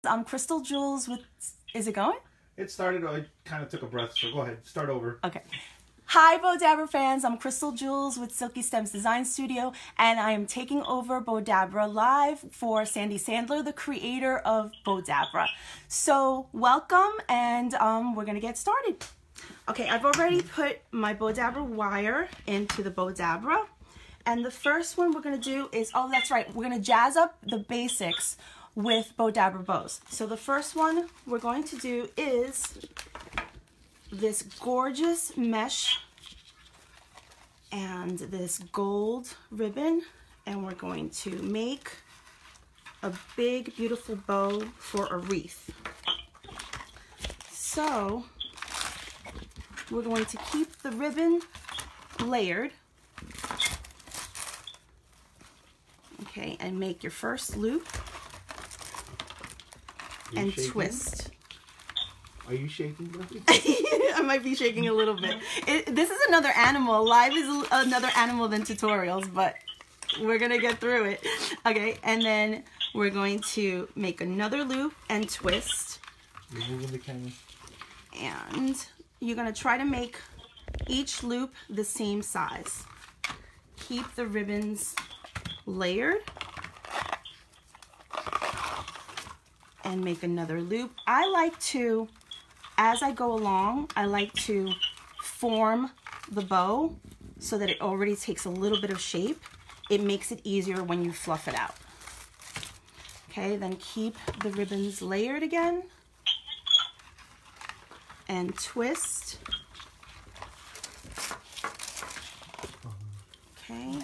I'm Christel Jules with, is it going? It started, I kind of took a breath, so go ahead, start over. Okay. Hi Bowdabra fans, I'm Christel Jules with Silky Stems Design Studio, and I am taking over Bowdabra live for Sandy Sandler, the creator of Bowdabra. So welcome, and we're gonna get started. Okay, I've already put my Bowdabra wire into the Bowdabra, and the first one we're gonna do is, oh that's right, we're gonna jazz up the basics with Bowdabra bows. So the first one we're going to do is this gorgeous mesh and this gold ribbon, and we're going to make a big beautiful bow for a wreath. So we're going to keep the ribbon layered, okay, and make your first loop and twist. Are you shaking? I might be shaking a little bit. This is another animal. Live is another animal than tutorials, but we're gonna get through it. Okay, and then we're going to make another loop and twist. You're moving the camera. And you're gonna try to make each loop the same size. Keep the ribbons layered. And make another loop. I like to, as I go along, I like to form the bow so that it already takes a little bit of shape. It makes it easier when you fluff it out. Okay, then keep the ribbons layered again and twist. Okay.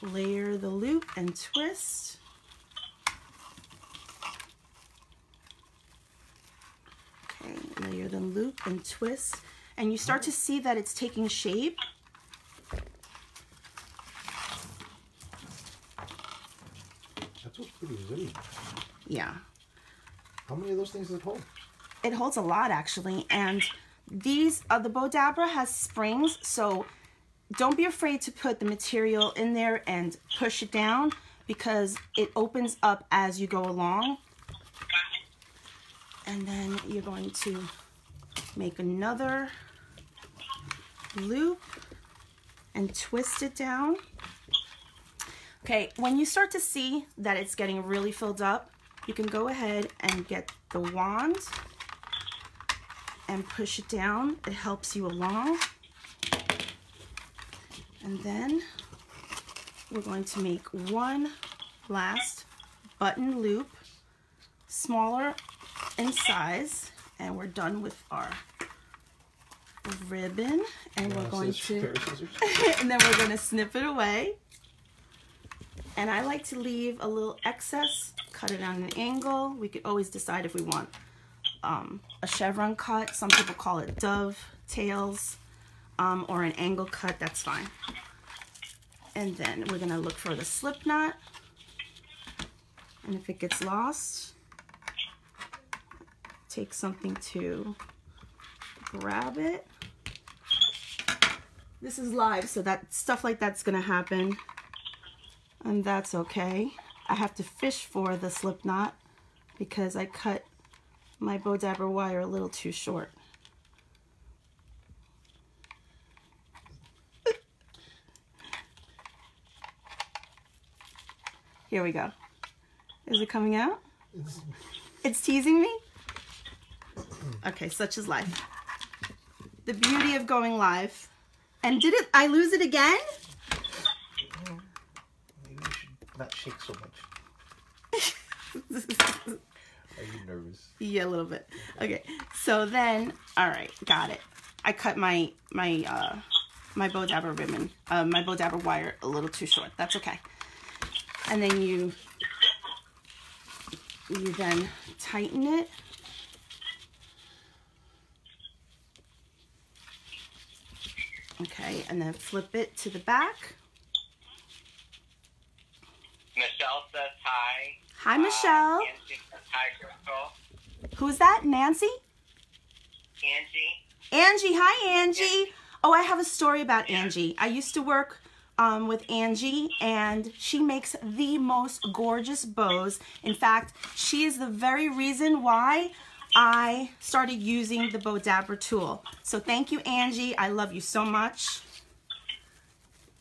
Layer the loop and twist. Okay, layer the loop and twist. And you start to see that it's taking shape. That's what's pretty resilient. Yeah. How many of those things does it hold? It holds a lot actually. And these, the Bowdabra has springs, so don't be afraid to put the material in there and push it down because it opens up as you go along. And then you're going to make another loop and twist it down. Okay, when you start to see that it's getting really filled up, you can go ahead and get the wand and push it down. It helps you along. And then we're going to make one last button loop, smaller in size, and we're done with our ribbon. And we're going to, and then we're going to snip it away. And I like to leave a little excess, cut it on an angle. We could always decide if we want a chevron cut. Some people call it dove tails. Or an angle cut, that's fine. And then we're gonna look for the slip knot. And if it gets lost, take something to grab it. This is live, so that stuff like that's gonna happen. And that's okay. I have to fish for the slip knot because I cut my Bowdabra wire a little too short. Here we go. Is it coming out? It's teasing me? Okay, such is life. The beauty of going live. And did I lose it again? Maybe you should not shake so much. Are you nervous? Yeah, a little bit. Okay, so then, all right, got it. I cut my Bowdabra ribbon, my Bowdabra wire a little too short. That's okay. And then you then tighten it. Okay, and then flip it to the back. Michelle says hi. Hi, Michelle. Nancy says hi, Crystal. Who's that? Nancy? Angie. Angie. Hi, Angie. Oh, I have a story about Angie. I used to work with Angie, and she makes the most gorgeous bows. In fact, she is the very reason why I started using the Bowdabra tool. So thank you, Angie. I love you so much.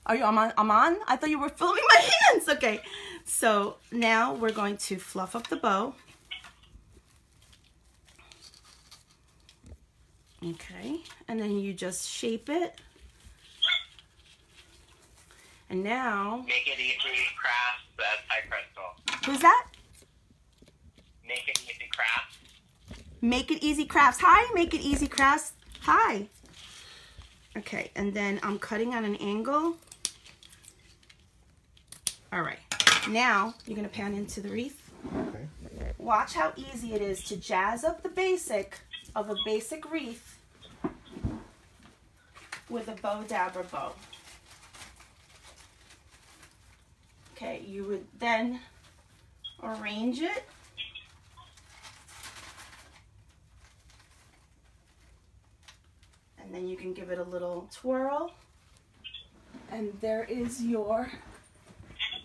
Are you I'm on? I thought you were filming my hands. Okay. So now we're going to fluff up the bow. Okay. And then you just shape it. And now... Make it easy crafts. That's Hi, Crystal. Who's that? Make it easy crafts. Make It Easy Crafts. Hi, Make It Easy Crafts. Hi. Okay, and then I'm cutting on an angle. All right. Now, you're going to pan into the wreath. Okay. Watch how easy it is to jazz up the basic of a basic wreath with a Bowdabra bow. Okay, you would then arrange it. And then you can give it a little twirl. And there is your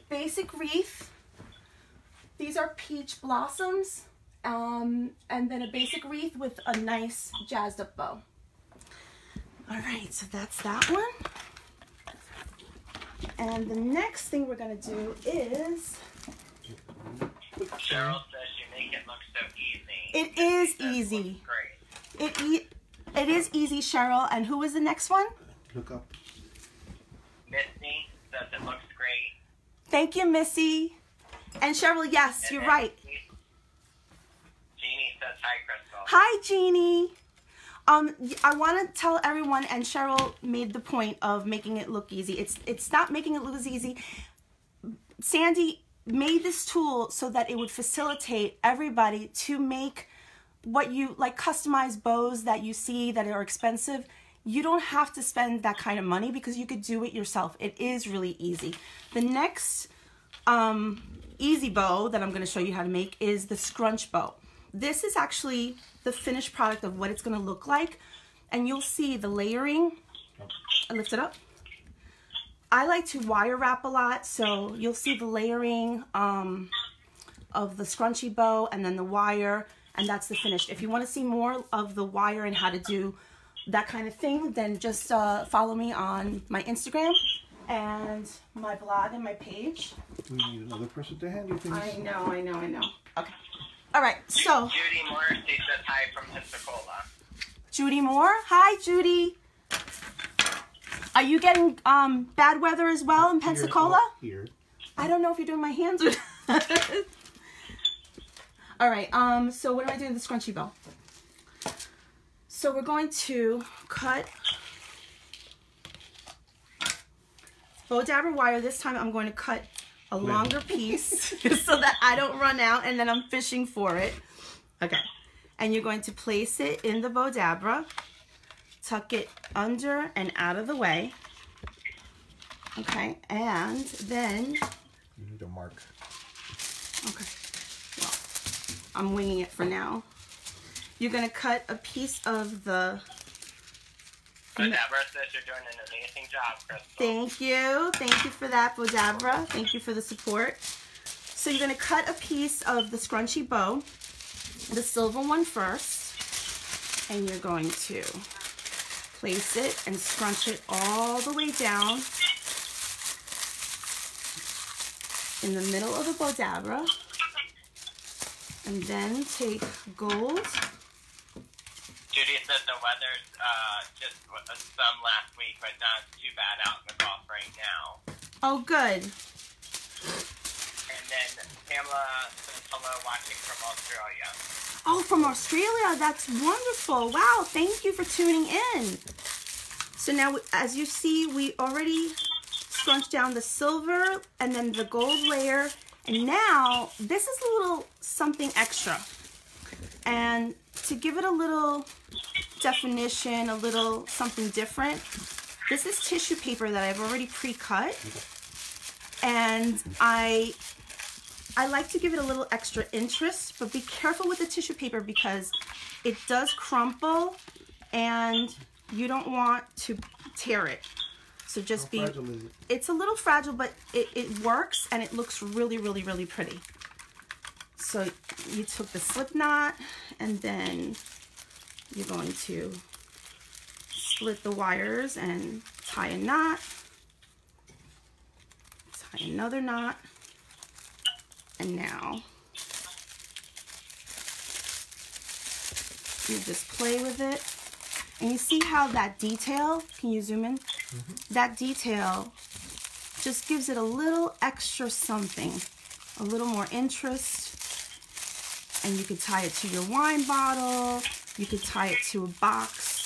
basic wreath. These are peach blossoms. And then a basic wreath with a nice jazzed up bow. All right, so that's that one. And the next thing we're gonna do is... Cheryl says you make it look so easy. It is easy. Great. It is easy, Cheryl. And who was the next one? Look up. Missy says it looks great. Thank you, Missy. And Cheryl, yes, And you're then right. Jeannie says hi, Crystal. Hi, Jeannie. I want to tell everyone, and Cheryl made the point of making it look easy. It's not making it look as easy. Sandy made this tool so that it would facilitate everybody to make what you like, customized bows that you see that are expensive. You don't have to spend that kind of money because you could do it yourself. It is really easy. The next easy bow that I'm going to show you how to make is the scrunch bow. This is actually the finished product of what it's going to look like, and you'll see the layering. I lift it up. I like to wire wrap a lot, so you'll see the layering of the scrunchy bow and then the wire, and that's the finished. If you want to see more of the wire and how to do that kind of thing, then just follow me on my Instagram and my blog and my page. We need another person to handle things. I know. Okay. All right, so. Judy Morrissey says hi from Pensacola. Judy Moore. Hi, Judy. Are you getting bad weather as well in Pensacola? Here. I don't know if you're doing my hands or not. All right, so what am I doing with the scrunchy bow? So we're going to cut Bowdabra wire. This time I'm going to cut a longer piece so that I don't run out and then I'm fishing for it. Okay, and you're going to place it in the Bowdabra, tuck it under and out of the way. Okay, and then... You need a mark. Okay, well, I'm winging it for now. You're going to cut a piece of the... Bowdabra says you're doing an amazing job, Crystal. Thank you. Thank you for that, Bowdabra. Thank you for the support. So you're going to cut a piece of the scrunchy bow, the silver one first, and you're going to place it and scrunch it all the way down in the middle of the Bowdabra, and then take gold. Judy said the weather's just some last week, but not too bad out in the Gulf right now. Oh, good. And then Pamela says hello, watching from Australia. Oh, from Australia. That's wonderful. Wow, thank you for tuning in. So now, as you see, we already scrunched down the silver and then the gold layer. And now, this is a little something extra. And to give it a little definition, a little something different, this is tissue paper that I've already pre-cut. And I like to give it a little extra interest, but be careful with the tissue paper because it does crumple and you don't want to tear it. So just How fragile is it? It's a little fragile, but it works and it looks really, really, really pretty. So you took the slip knot and then you're going to split the wires and tie a knot, tie another knot, and now you just play with it. And you see how that detail, can you zoom in? That detail just gives it a little extra something, a little more interest. And you could tie it to your wine bottle, you could tie it to a box.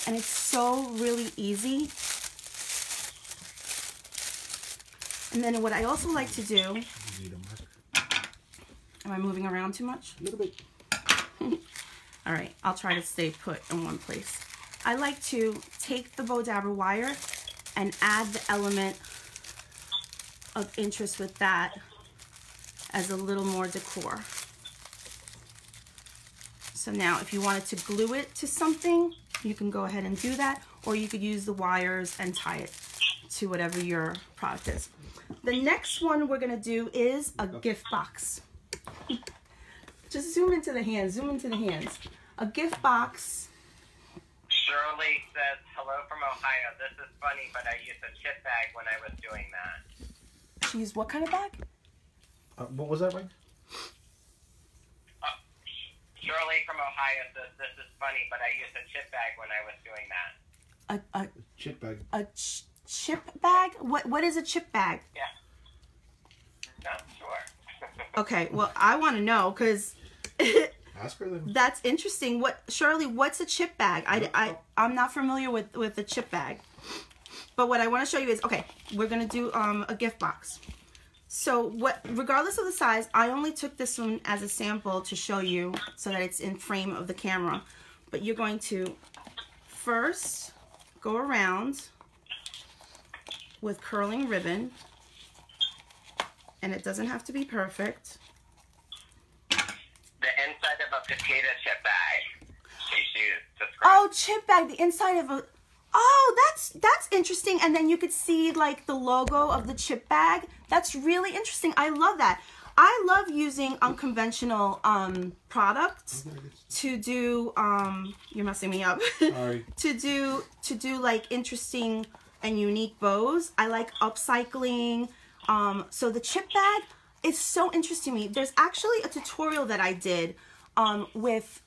And it's so really easy. And then what I also like to do, am I moving around too much? A little bit. All right, I'll try to stay put in one place. I like to take the Bowdabra wire and add the element of interest with that as a little more decor. So now if you wanted to glue it to something, you can go ahead and do that, or you could use the wires and tie it to whatever your product is. The next one we're gonna do is a gift box. Just zoom into the hands, zoom into the hands. A gift box. Shirley says, hello from Ohio. This is funny, but I used a chip bag when I was doing that. She used what kind of bag? What was that, Mike? Shirley from Ohio says, this is funny, but I used a chip bag when I was doing that. A Chip bag. chip bag? What is a chip bag? Yeah. Not sure. Okay, well, I want to know because Ask her then. that's interesting. Shirley, what's a chip bag? I'm not familiar with the chip bag. But what I want to show you is, okay, we're going to do a gift box. So regardless of the size, I only took this one as a sample to show you so that it's in frame of the camera. But you're going to first go around with curling ribbon. And it doesn't have to be perfect. The inside of a potato chip bag. Oh, chip bag, the inside of a... Oh, that's interesting. And then you could see like the logo of the chip bag. That's really interesting. I love that. I love using unconventional products to do you're messing me up. Sorry. to do like interesting and unique bows. I like upcycling. So the chip bag is so interesting to me. There's actually a tutorial that I did with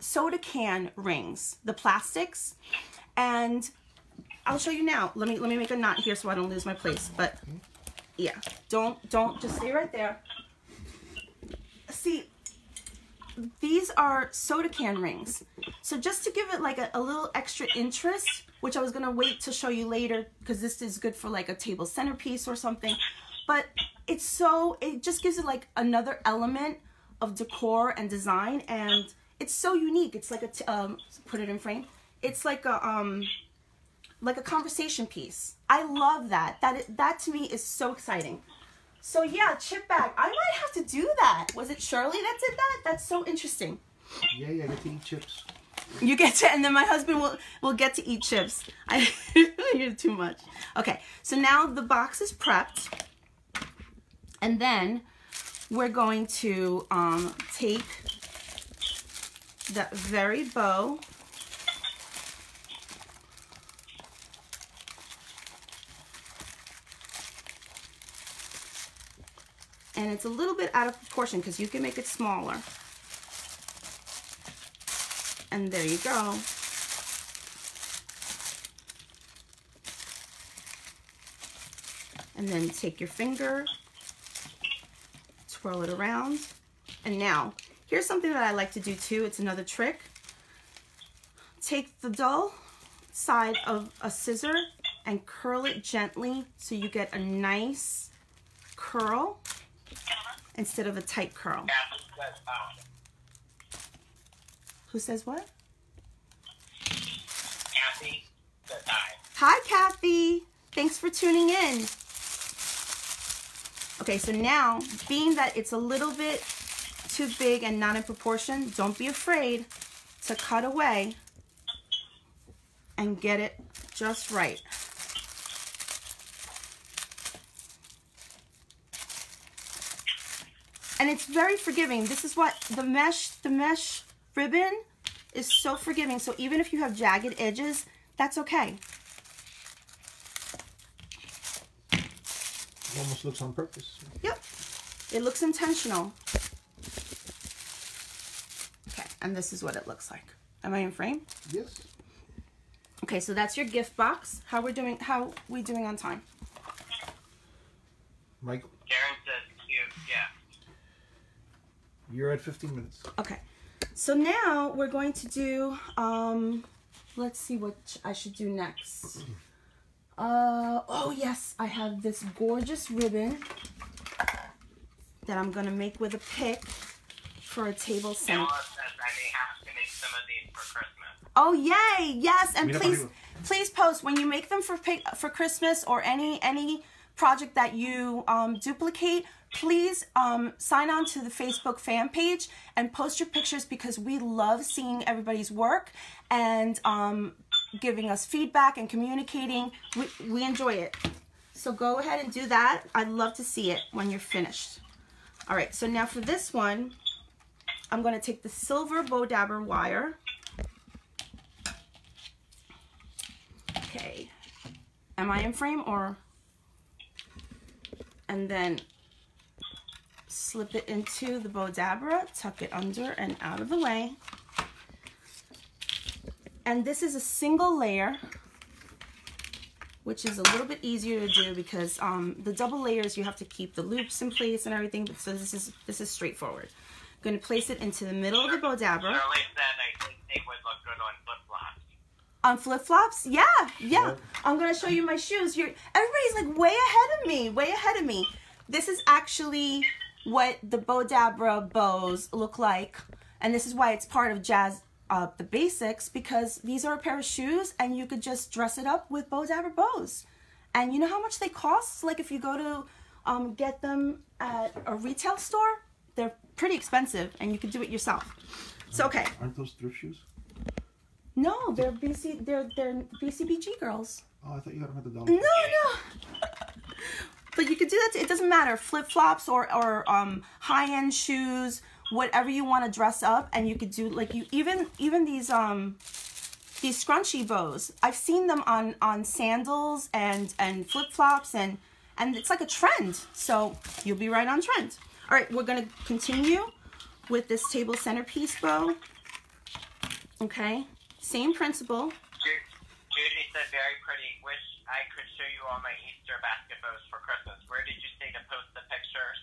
soda can rings, the plastics, and I'll show you now. Let me make a knot here so I don't lose my place. But yeah, don't just stay right there. See, these are soda can rings. So just to give it like a little extra interest, which I was gonna wait to show you later because this is good for like a table centerpiece or something. But it just gives it like another element of decor and design, and it's so unique. It's like put it in frame. It's like a conversation piece. I love that. That to me is so exciting. So yeah, chip bag. I might have to do that. Was it Shirley that did that? That's so interesting. Yeah, I get to eat chips. You get to, and then my husband will get to eat chips. I hear too much. Okay, so now the box is prepped, and then we're going to take that very bow and it's a little bit out of proportion because you can make it smaller. And there you go. And then take your finger, twirl it around. And now, here's something that I like to do too. It's another trick. Take the dull side of a scissor and curl it gently so you get a nice curl instead of a tight curl. Who says what? Kathy says hi. Hi, Kathy. Thanks for tuning in. Okay, so now, being that it's a little bit too big and not in proportion, don't be afraid to cut away and get it just right. And it's very forgiving. This is what the mesh ribbon is so forgiving. So even if you have jagged edges, that's okay. It almost looks on purpose. Yep. It looks intentional. Okay, and this is what it looks like. Am I in frame? Yes. Okay, so that's your gift box. How we doing on time? Michael? Karen says yeah. You're at 15 minutes. Okay. So now we're going to do let's see what I should do next. Oh yes, I have this gorgeous ribbon that I'm gonna make with a pick for a table center. Noah says I may have to make some of these for Christmas. Oh yay! Yes, and please post when you make them for Christmas or any project that you duplicate. Please sign on to the Facebook fan page and post your pictures because we love seeing everybody's work and giving us feedback and communicating. We enjoy it. So go ahead and do that. I'd love to see it when you're finished. All right, so now for this one, I'm going to take the silver Bowdabra wire. Okay. Am I in frame or? And then slip it into the Bowdabra, tuck it under and out of the way. And this is a single layer, which is a little bit easier to do because the double layers you have to keep the loops in place and everything. So this is straightforward. I'm going to place it into the middle of the Bowdabra. Shirley said I think they would look good on flip-flops. On flip-flops? Yeah. I'm going to show you my shoes. Everybody's like way ahead of me. This is actually what the Bowdabra bows look like. And this is why it's part of Jazz the Basics, because these are a pair of shoes and you could just dress it up with Bowdabra bows. And you know how much they cost? Like if you go to get them at a retail store, they're pretty expensive and you could do it yourself. So, okay. Aren't those thrift shoes? No, they're BCBG girls. Oh, I thought you got them at the dollar. No. But you could do that too. It doesn't matter. Flip-flops or high-end shoes, whatever you want to dress up, and you could do like even these scrunchie bows. I've seen them on sandals and flip-flops and it's like a trend. So you'll be right on trend. All right, we're gonna continue with this table centerpiece bow. Okay, same principle. Judy said very pretty. Wish I could show you all my Easter basket bows for Christmas. Where did you say to post the pictures?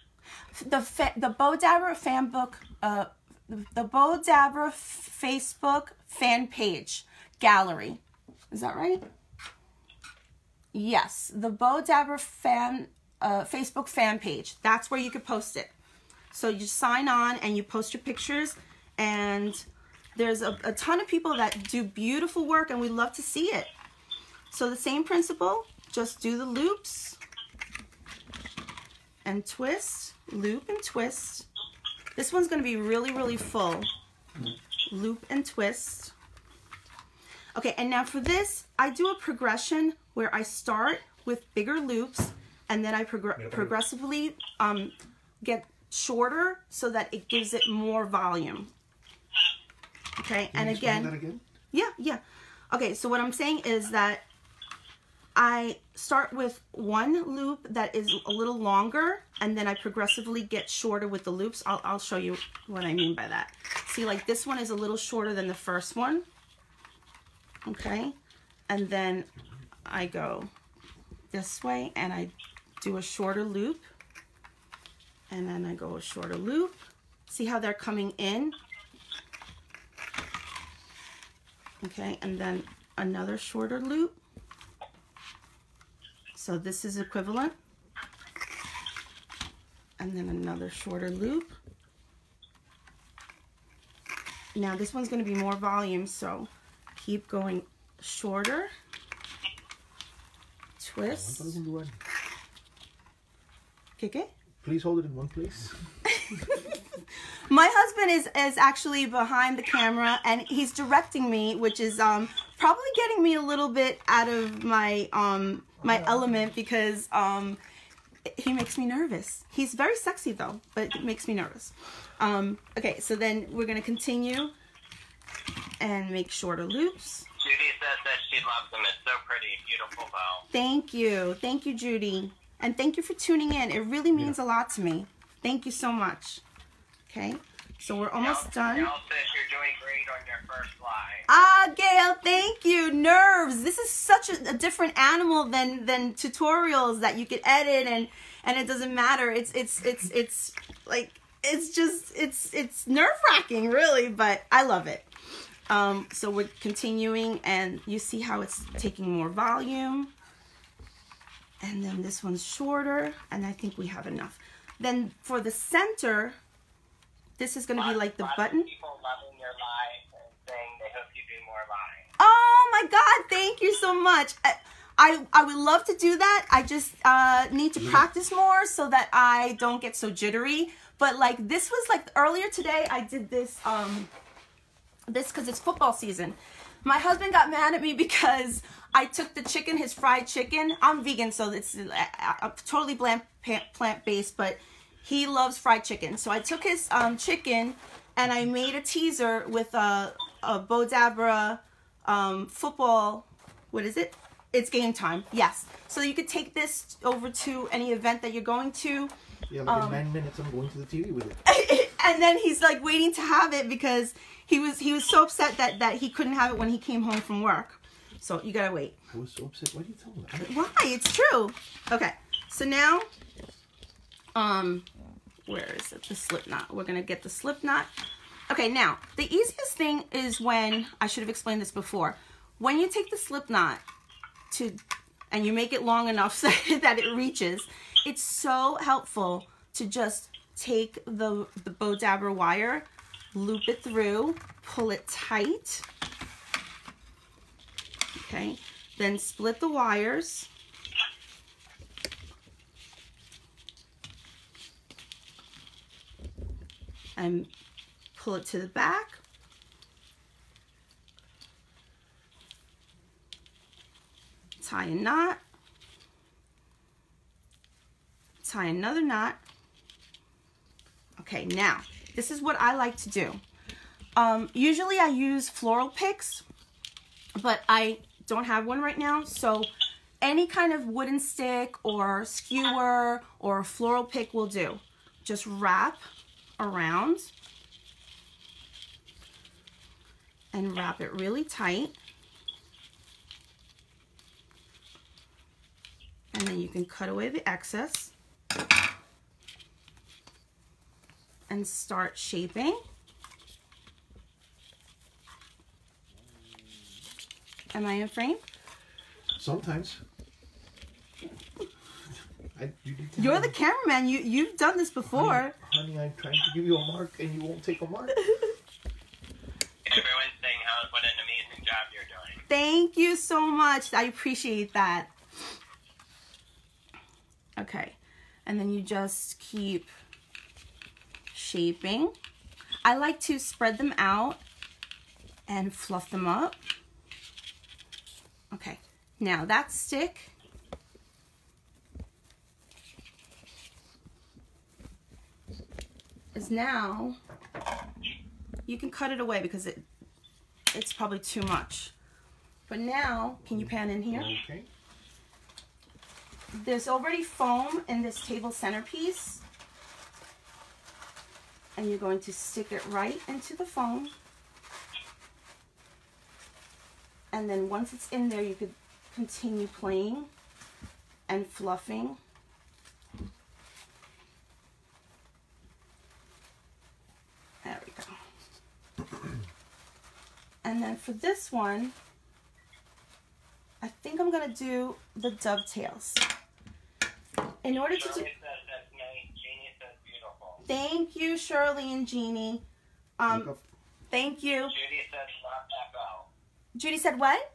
The Bowdabra fan book, the Bowdabra Facebook fan page gallery. Is that right? Yes, the Bowdabra Facebook fan page. That's where you could post it. So you sign on and you post your pictures, and there's a ton of people that do beautiful work, and we love to see it. So the same principle, just do the loops and twist, loop and twist. This one's going to be really, really full. Loop and twist. Okay, and now for this, I do a progression where I start with bigger loops, and then I progressively get shorter so that it gives it more volume. Okay, and again, that again? Yeah. Okay, so what I'm saying is that I start with one loop that is a little longer, and then I progressively get shorter with the loops. I'll show you what I mean by that. See, like this one is a little shorter than the first one. Okay, and then I go this way and I do a shorter loop, and then I go a shorter loop. See how they're coming in? Okay, and then another shorter loop. So this is equivalent. And then another shorter loop. Now this one's going to be more volume, so keep going shorter. Twist. Okay. Please hold it in one place. My husband is actually behind the camera, and he's directing me, which is probably getting me a little bit out of my my element because he makes me nervous. He's very sexy though, but it makes me nervous. Okay, so then we're gonna continue and make shorter loops. Judy says that she loves them. It's so pretty, beautiful bow. Thank you, Judy, and thank you for tuning in. It really means a lot to me. Thank you so much. Okay, so we're almost done. Gail says you're doing great on your first fly. Ah, Gail, thank you. Nerves. This is such a different animal than tutorials that you could edit and it doesn't matter. It's like it's nerve-wracking, really, but I love it. So we're continuing, and you see how it's taking more volume. And then this one's shorter, and I think we have enough. Then for the center, this is going to be like the button. People loving your live and saying they hope you do more live. Oh my God, thank you so much. I would love to do that. I just need to practice more so that I don't get so jittery. But like this was like earlier today, I did this this because it's football season. My husband got mad at me because I took the chicken, his fried chicken. I'm vegan, so it's totally plant-based, but he loves fried chicken. So I took his chicken and I made a teaser with a Bowdabra football. What is it? It's game time. Yes. So you could take this over to any event that you're going to. Yeah, like in 9 minutes, I'm going to the TV with it. And then he's like waiting to have it because he was so upset that he couldn't have it when he came home from work. So you gotta wait. I was so upset. Why do you tell me that? Why? It's true. Okay. So now, where is it? The slip knot. We're gonna get the slip knot. Okay. Now the easiest thing is when I should have explained this before. When you take the slip knot and you make it long enough so that it reaches, it's so helpful to just take the Bowdabra wire, loop it through, pull it tight. Okay, then split the wires. And pull it to the back. Tie a knot. Tie another knot. Okay, now, this is what I like to do. Usually I use floral picks, but I don't have one right now, so any kind of wooden stick or skewer or floral pick will do. Just wrap around and wrap it really tight. And then you can cut away the excess and start shaping. Am I in frame? Sometimes. You're the cameraman. You've done this before. Honey, I'm trying to give you a mark and you won't take a mark. Everyone's saying what an amazing job you're doing. Thank you so much. I appreciate that. Okay, and then you just keep shaping. I like to spread them out and fluff them up. Okay, now that stick is now, you can cut it away because it's probably too much. But now, can you pan in here? Okay. There's already foam in this table centerpiece. And you're going to stick it right into the foam. And then once it's in there, you could continue playing and fluffing. There we go. And then for this one, I think I'm going to do the dovetails. In order to do... Shirley says that's nice. Jeannie says beautiful. Thank you, Shirley and Jeannie. Thank you. Judy says love that bow. Judy said what?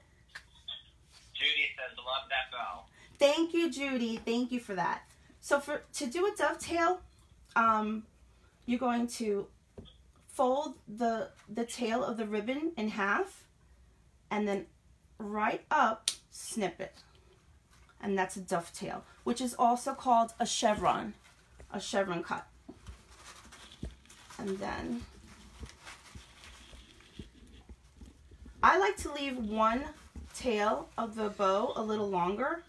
Judy says love that bow. Thank you, Judy. Thank you for that. So to do a dovetail, you're going to fold the tail of the ribbon in half and then right up, snip it. And that's a dovetail, which is also called a chevron cut. And then I like to leave one tail of the bow a little longer.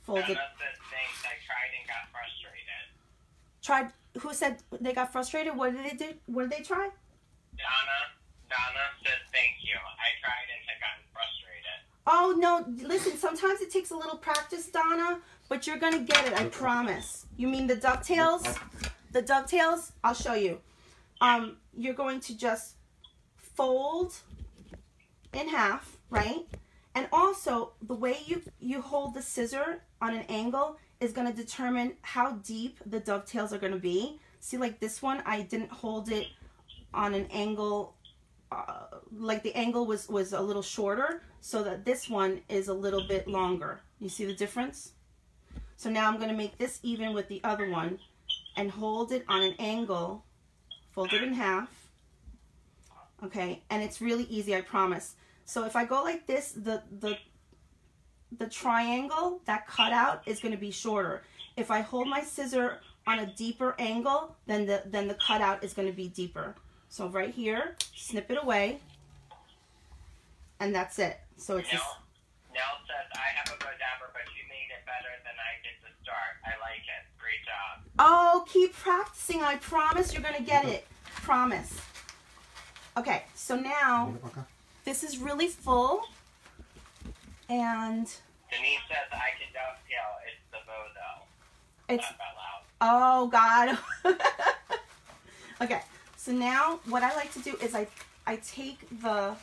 Fold it. I tried and got frustrated. Tried? Who said they got frustrated? What did they do? What did they try? Donna says thank you. I tried and had gotten frustrated. Oh, no. Listen, sometimes it takes a little practice, Donna, but you're going to get it. I promise. You mean the dovetails? The dovetails? I'll show you. You're going to just fold in half, right? And also, the way you hold the scissor on an angle is going to determine how deep the dovetails are going to be. See, like this one, I didn't hold it on an angle, like the angle was a little shorter, so that this one is a little bit longer. You see the difference? So now I'm going to make this even with the other one and hold it on an angle, fold it in half. Okay, and it's really easy, I promise. So if I go like this, the triangle, that cutout is going to be shorter. If I hold my scissor on a deeper angle, then the cutout is going to be deeper. So right here, snip it away, and that's it. So it's Nell says, I have a Bowdabra, but you made it better than I did to start. I like it. Great job. Oh, keep practicing. I promise you're going to get it. Promise. Okay, so now this is really full, and Denise says I can dovetail. It's the bow, though. It's Laugh out loud. Oh God. Okay, so now what I like to do is I take the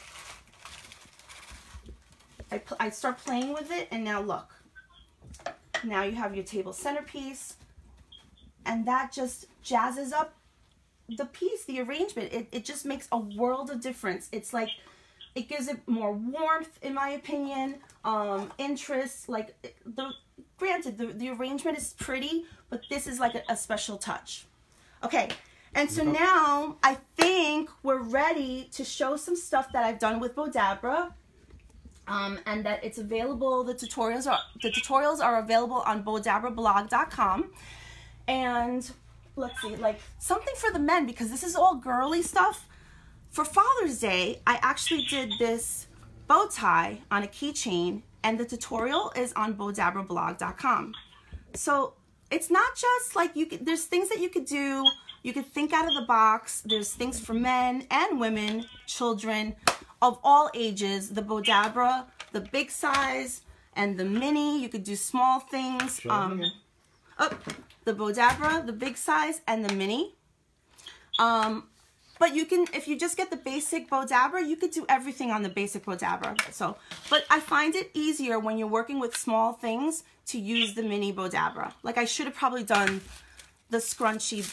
I start playing with it, and now look. Now you have your table centerpiece, and that just jazzes up the piece, the arrangement. It just makes a world of difference. It's like, it gives it more warmth, in my opinion, interest. Like, granted, the arrangement is pretty, but this is like a special touch. Okay, and so now I think we're ready to show some stuff that I've done with Bowdabra, and that it's available. The tutorials are available on bowdabrablog.com. And let's see, like something for the men, because this is all girly stuff. For Father's Day, I actually did this bow tie on a keychain, and the tutorial is on bowdabrablog.com. So it's not just like there's things that you could do. You could think out of the box. There's things for men and women, children of all ages. The Bowdabra, the big size, and the mini. You could do small things. The Bowdabra, the big size, and the mini. But you can, if you just get the basic Bowdabra, you could do everything on the basic Bowdabra. So, but I find it easier when you're working with small things to use the mini Bowdabra. Like, I should have probably done the scrunchy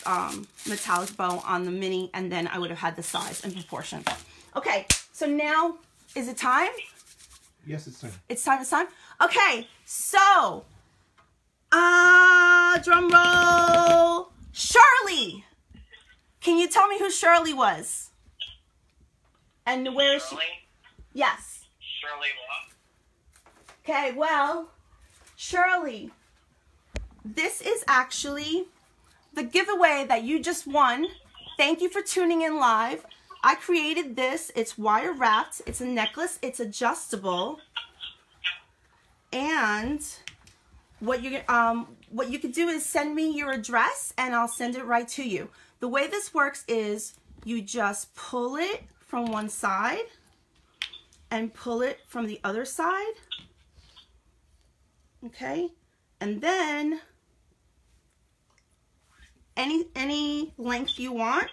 metallic bow on the mini, and then I would have had the size and proportion. Okay, so now, is it time? Yes, it's time. It's time, it's time? Okay, so, drum roll, Shirley. Can you tell me who Shirley was? And where is she? Yes. Shirley what? Okay, well, Shirley, this is actually the giveaway that you just won. Thank you for tuning in live. I created this. It's wire wrapped. It's a necklace. It's adjustable. And what you could do is send me your address, and I'll send it right to you. The way this works is you just pull it from one side and pull it from the other side. Okay? And then any length you want.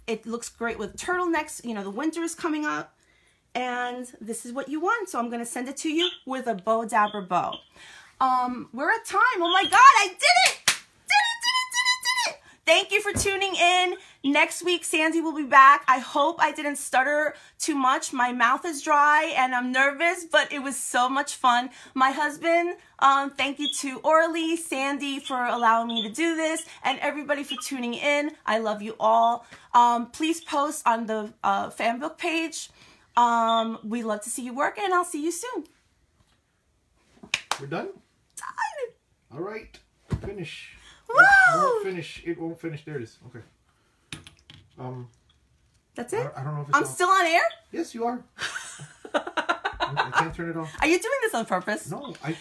It looks great with turtlenecks. You know, the winter is coming up, and this is what you want. So I'm going to send it to you with a Bowdabra bow. We're at time. Oh my God, I did it! Thank you for tuning in. Next week, Sandy will be back. I hope I didn't stutter too much. My mouth is dry and I'm nervous, but it was so much fun. My husband, thank you to Orly, Sandy for allowing me to do this, and everybody for tuning in. I love you all. Please post on the fan book page. We love to see you work, and I'll see you soon. We're done? Done. All right. Finish. Woo! It won't finish. It won't finish. There it is. Okay. That's it? I don't know if it's I'm off. still on air? Yes, you are. I can't turn it off. Are you doing this on purpose? No, I